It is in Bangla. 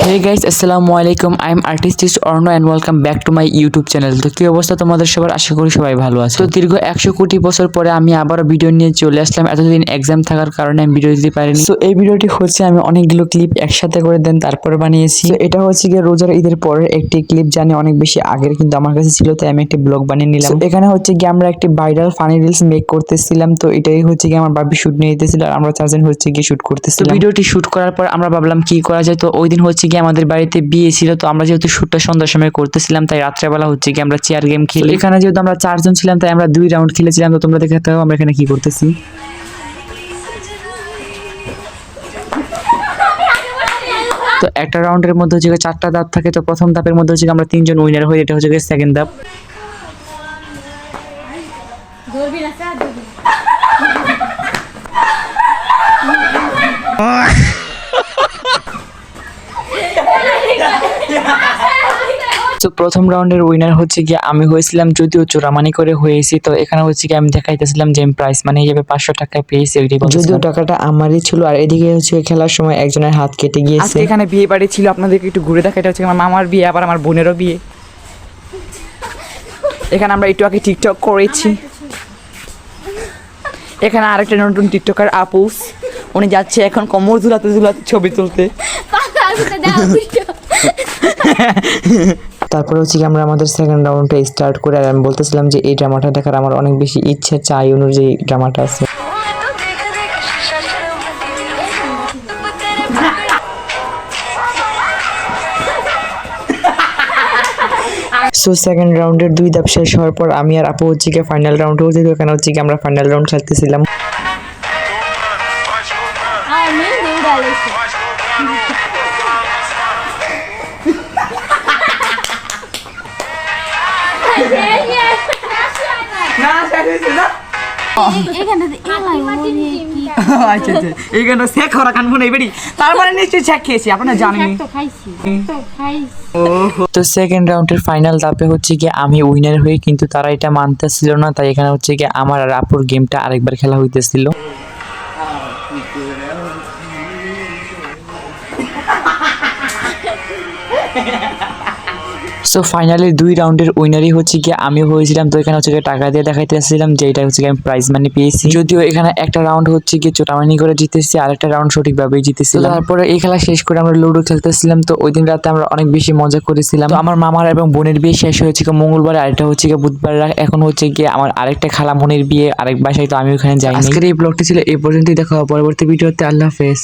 Hey guys, Assalamualaikum. I am artist Orno and welcome back to my YouTube channel. তো কি অবস্থা তোমাদের সবার? আশা করি সবাই ভালো আছে। তো দীর্ঘ 100 কোটি বছর পরে আমি আবারো ভিডিও নিয়ে চলে আসলাম। এতদিন এক্সাম থাকার কারণে আমি ভিডিও দিতে পারিনি। তো এই ভিডিওটি হচ্ছে আমি অনেকগুলো ক্লিপ একসাথে করে দেন তারপরে বানিয়েছি। তো এটা হচ্ছে গিয়ে রোজার ঈদের পরের একটি ক্লিপ, জানি অনেক বেশি আগের, কিন্তু আমার কাছে ছিল তাই আমি একটি ব্লগ বানিয়ে নিলাম। এখানে হচ্ছে গিয়ে আমরা একটি ভাইরাল ফানি রিলস মেক করতেছিলাম। তো এটাই হচ্ছে গিয়ে আমার বাবি শুট নিয়ে দিতেছিল আর আমরা চারজন হচ্ছে গিয়ে শুট করতেছিলাম। ভিডিওটি শুট করার পর আমরা ভাবলাম কি করা যায়। তো ওই দিন হচ্ছে গিয়ে আমাদের বাড়িতে বিয়ে ছিল। তো আমরা যেহেতু শুটটা সন্ধ্যার সময় করতেছিলাম তাই রাত্রেবেলা হচ্ছে কি আমরা চেয়ার গেম খেলি। এখানে যেহেতু আমরা 4 জন ছিলাম তাই আমরা 2 রাউন্ড খেলেছিলাম। তো তোমরা দেখতে থাকো আমরা এখানে কি করতেছি। তো একটা রাউন্ডের মধ্যে হচ্ছে 4টা ধাপ থাকে। তো প্রথম ধাপের মধ্যে হচ্ছে আমরা 3 জন উইনার হই, এটা হচ্ছে সেকেন্ড ধাপ। তো প্রথম রাউন্ডের উইনার হচ্ছে কি আমি হয়েছিলাম, যদিও চোরামানি করে হয়েছি। তো এখানে হচ্ছে কি আমি দেখাইতেছিলাম যে আমি প্রাইস মানি হিসেবে 500 টাকা পেয়েছি, যদিও টাকাটা আমারই ছিল। আর এদিকে হচ্ছে খেলার সময় একজনের হাত কেটে গিয়েছে। আজকে এখানে বিয়ে বাড়ি ছিল, আপনাদেরকে একটু ঘুরে দেখা। এটা হচ্ছে আমার মামার বিয়ে, আবার আমার বোনেরও বিয়ে। এখানে আমরা একটু আগে টিকটক করেছি। এখানে আরেকটা নতুন টিকটকার আপুস, উনি যাচ্ছে এখন কোমর ঝুলাতে ঝুলাতে ছবি তুলতে। তারপরে হচ্ছে কি আমরা আমাদের সেকেন্ড রাউন্ডটা স্টার্ট করে, আর আমি বলতেছিলাম যে এই ড্রামাটা দেখার আমার অনেক বেশি ইচ্ছে, চাই অনুযায়ী ড্রামাটা আছে। সো সেকেন্ড রাউন্ডের 2 ধাপ শেষ হওয়ার পর আমি আর আপু হচ্ছে কি ফাইনাল রাউন্ড হচ্ছে। তো এখানে হচ্ছে কি আমরা ফাইনাল রাউন্ড খেলতেছিলাম। এইখানে শেখ ওরা কানবো না বেড়ি, তার মানে নিশ্চয়ই শেখ খেয়েছি, আপনারা জানেন। তো সেকেন্ড রাউন্ডের ফাইনাল ধাপে হচ্ছে কি আমি উইনার হই, কিন্তু তারা এটা মানতেছিল না। তাই এখানে হচ্ছে কি আমার আর আপুর গেমটা আরেকবার খেলা হইতেছিল। সো ফাইনালি 2 রাউন্ডের উইনারই হচ্ছে কি আমি হয়েছিলাম। তো এখানে হচ্ছে টাকা দিয়ে দেখাইতেছিলাম যে এটা হচ্ছে আমি প্রাইজ মানি পেয়েছি, যদিও এখানে একটা রাউন্ড হচ্ছে কি চোটামানি করে জিতেছি আর একটা রাউন্ড সঠিকভাবেই জিতেছিলাম। তারপরে এই খেলা শেষ করে আমরা লুডো খেলতেছিলাম। তো ওই দিন রাতে আমরা অনেক বেশি মজা করেছিলাম। তো আমার মামার এবং বোনের বিয়ে শেষ হয়েছে মঙ্গলবার, আরেকটা হচ্ছে কি বুধবার। এখন হচ্ছে কি আমার আরেকটা খালা বোনের বিয়ে আরেক বাসায়, তো আমি ওখানে যাইনি। আজকের এই ব্লগটি ছিল এই পর্যন্তই, দেখা হবে পরবর্তী ভিডিওতে। আল্লাহ হাফেজ।